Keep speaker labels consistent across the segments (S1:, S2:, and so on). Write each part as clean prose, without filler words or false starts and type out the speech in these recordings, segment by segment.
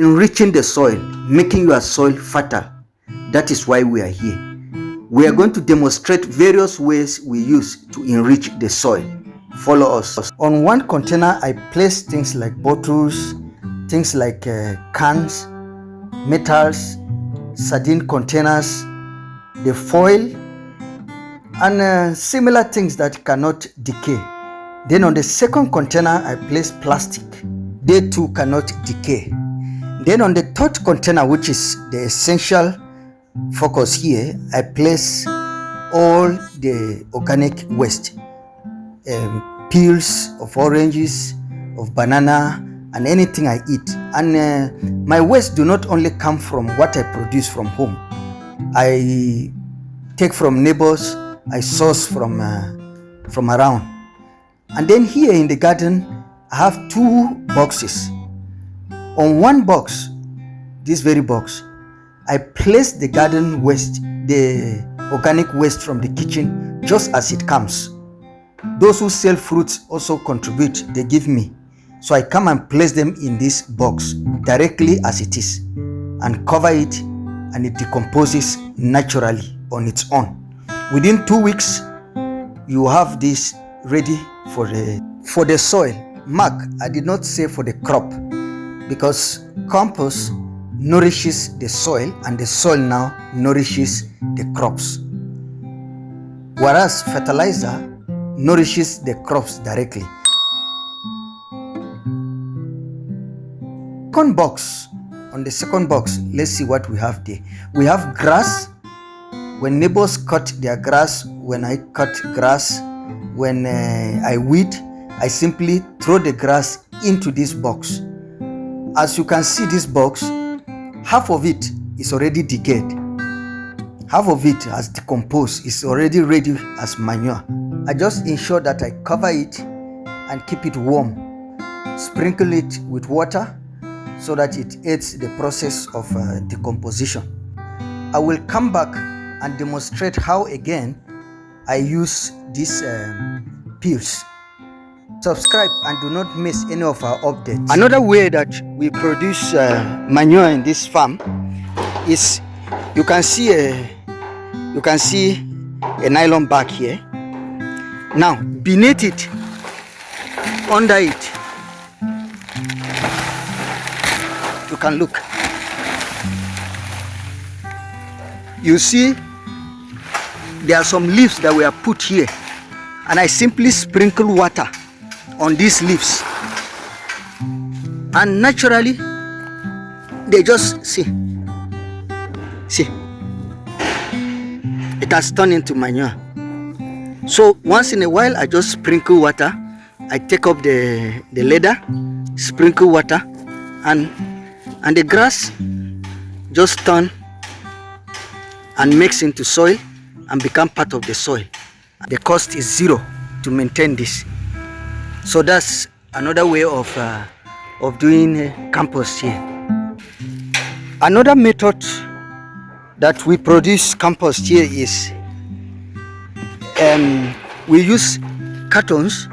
S1: enriching the soil, making your soil fertile. That is why we are here. We are going to demonstrate various ways we use to enrich the soil. Follow us. On one container, I place things like bottles, things like cans, metals, sardine containers, the foil, and similar things that cannot decay. Then on the second container, I place plastic. They too cannot decay. Then on the third container, which is the essential focus here, I place all the organic waste, peels of oranges, of banana, and anything I eat. And my waste do not only come from what I produce from home. I take from neighbors, I source from around. And then here in the garden, I have two boxes. On one box, this very box, I place the garden waste, the organic waste from the kitchen, just as it comes. Those who sell fruits also contribute, they give me. So I come and place them in this box directly as it is and cover it, and it decomposes naturally on its own. Within 2 weeks, you have this ready for the soil. Mark, I did not say for the crop, because compost nourishes the soil and the soil now nourishes the crops, whereas fertilizer nourishes the crops directly. Second box, on the second box, let's see what we have there. We have grass. When neighbors cut their grass, when I cut grass, when I weed, I simply throw the grass into this box. As you can see, this box, half of it is already decayed. Half of it has decomposed, is already ready as manure. I just ensure that I cover it and keep it warm. Sprinkle it with water so that it aids the process of decomposition. I will come back and demonstrate how again I use these peels. Subscribe and do not miss any of our updates. Another way that we produce manure in this farm is, you can see a nylon bag here. Now beneath it, under it, you can look. You see there are some leaves that were put here, and I simply sprinkle water on these leaves, and naturally they just see it has turned into manure. So once in a while I just sprinkle water. I take up the leather, sprinkle water, and the grass just turn and mix into soil and become part of the soil. The cost is zero to maintain this. So that's another way of doing compost here. Another method that we produce compost here is we use cartons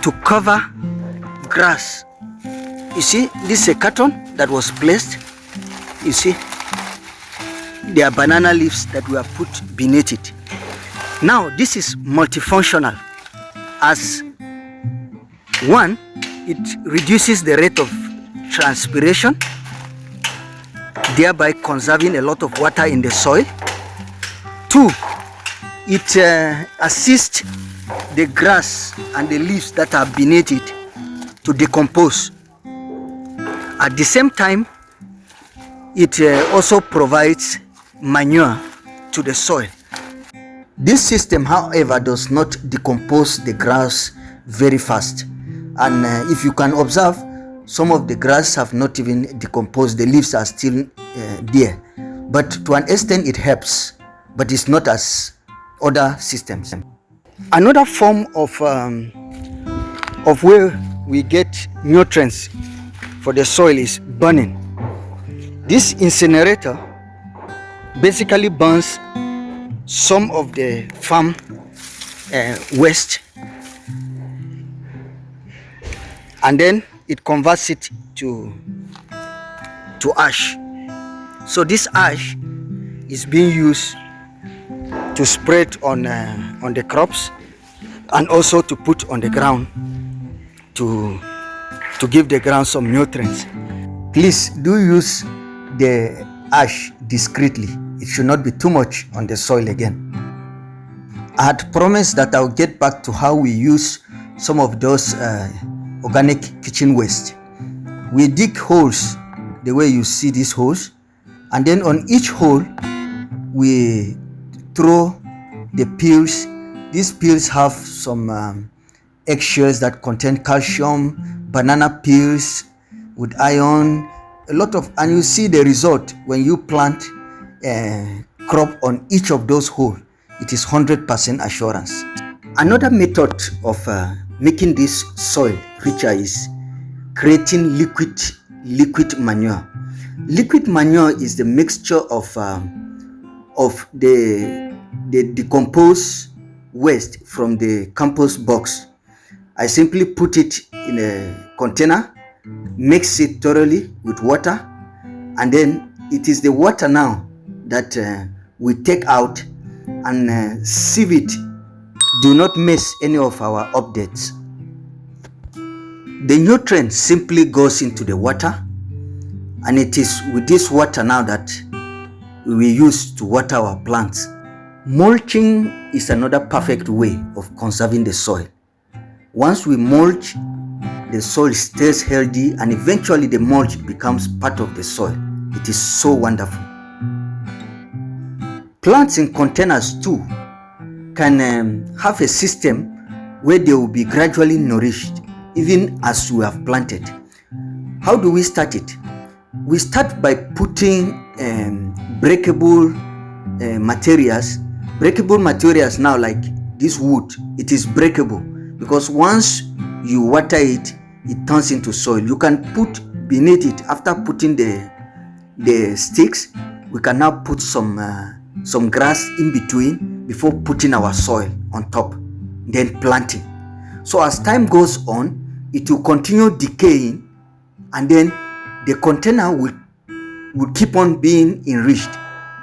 S1: to cover grass. You see, this is a carton that was placed. You see, there are banana leaves that were put beneath it. Now this is multifunctional. As one, it reduces the rate of transpiration, thereby conserving a lot of water in the soil. Two, it assists the grass and the leaves that are beneath it to decompose. At the same time, it also provides manure to the soil. This system, however, does not decompose the grass very fast. And if you can observe, some of the grass have not even decomposed. The leaves are still there. But to an extent it helps, but it's not as other systems. Another form of where we get nutrients for the soil is burning. This incinerator basically burns some of the farm waste, and then it converts it to to ash. So this ash is being used to spread on the crops, and also to put on the ground to give the ground some nutrients. Please do use the ash discreetly. It should not be too much on the soil again. I had promised that I'll get back to how we use some of those organic kitchen waste. We dig holes the way you see these holes, and then on each hole we throw the peels. These peels have some eggshells that contain calcium, banana peels with iron, a lot of, and you see the result when you plant a crop on each of those holes. It is 100% assurance. Another method of making this soil richer is creating liquid manure. Liquid manure is the mixture of the decomposed waste from the compost box. I simply put it in a container, mix it thoroughly with water, and then it is the water now that we take out and sieve it. Do not miss any of our updates. The nutrient simply goes into the water, and it is with this water now that we use to water our plants. Mulching is another perfect way of conserving the soil. Once we mulch, the soil stays healthy, and eventually the mulch becomes part of the soil. It is so wonderful. Plants in containers too can have a system where they will be gradually nourished even as we have planted. How do we start it? We start by putting breakable materials. Breakable materials now, like this wood, it is breakable because once you water it, it turns into soil. You can put beneath it, after putting the sticks, we can now put some grass in between before putting our soil on top, then planting. So as time goes on, it will continue decaying, and then the container will keep on being enriched.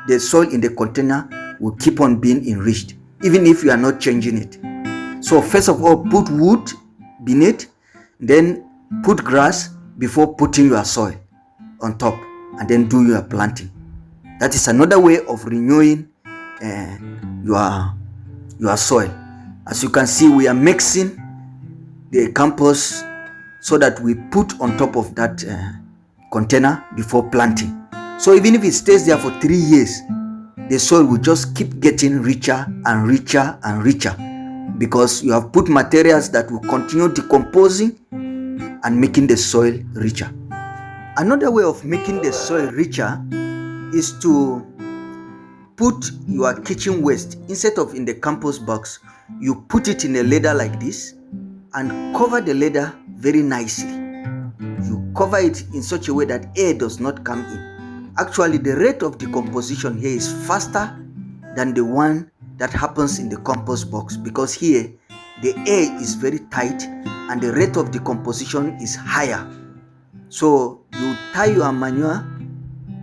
S1: The soil in the container will keep on being enriched even if you are not changing it. So first of all, put wood beneath, then put grass before putting your soil on top, and then do your planting. That is another way of renewing your soil. As you can see, we are mixing the compost so that we put on top of that container before planting. So even if it stays there for 3 years, the soil will just keep getting richer and richer and richer, because you have put materials that will continue decomposing and making the soil richer. Another way of making the soil richer is to put your kitchen waste, instead of in the compost box, you put it in a ladder like this and cover the ladder very nicely. You cover it in such a way that air does not come in. Actually, the rate of decomposition here is faster than the one that happens in the compost box, because here the air is very tight and the rate of decomposition is higher. So you tie your manure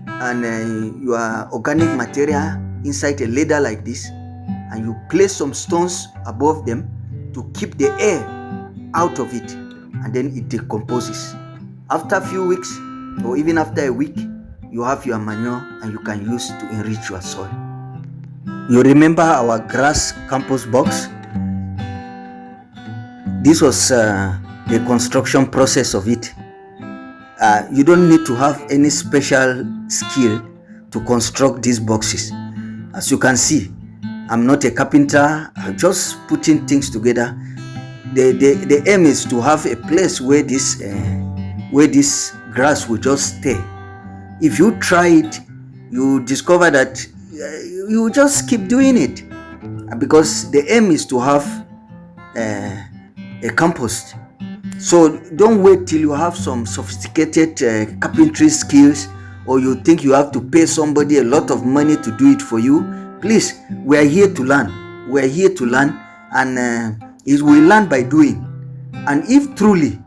S1: and your organic material inside a ladder like this, and you place some stones above them to keep the air out of it, and then it decomposes. After a few weeks or even after a week, you have your manure and you can use to enrich your soil. You remember our grass compost box? This was the construction process of it. You don't need to have any special skill to construct these boxes. As you can see, I'm not a carpenter. I'm just putting things together. The aim is to have a place where this grass will just stay. If you try it, you discover that you just keep doing it, because the aim is to have a compost. So don't wait till you have some sophisticated carpentry skills, or you think you have to pay somebody a lot of money to do it for you. Please, we are here to learn. We are here to learn, and we learn by doing. And if truly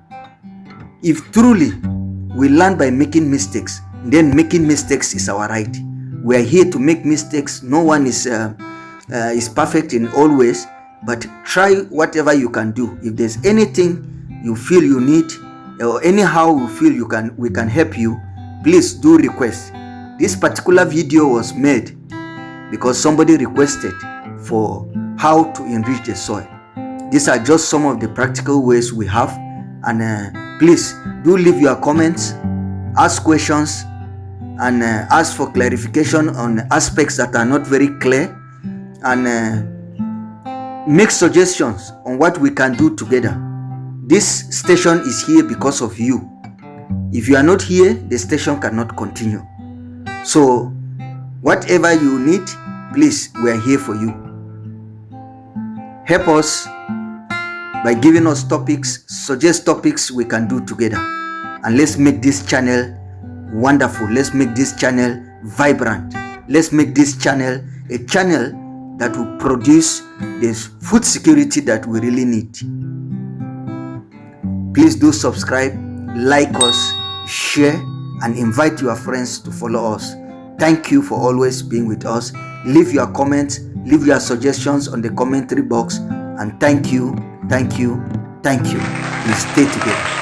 S1: we learn by making mistakes, then making mistakes is our right. We are here to make mistakes. No one is perfect in all ways, but try whatever you can do. If there's anything you feel you need, or anyhow you feel we can help you, please do request. This particular video was made because somebody requested for how to enrich the soil. These are just some of the practical ways we have, and please do leave your comments, ask questions, and ask for clarification on aspects that are not very clear, and make suggestions on what we can do together. This station is here because of you. If you are not here, the station cannot continue. So whatever you need, please, we are here for you. Help us by giving us topics, suggest topics we can do together, and let's make this channel wonderful. Let's make this channel vibrant. Let's make this channel a channel that will produce this food security that we really need. Please do subscribe, like us, share, and invite your friends to follow us. Thank you for always being with us. Leave your comments, leave your suggestions on the commentary box, and thank you, thank you, thank you. Please stay together.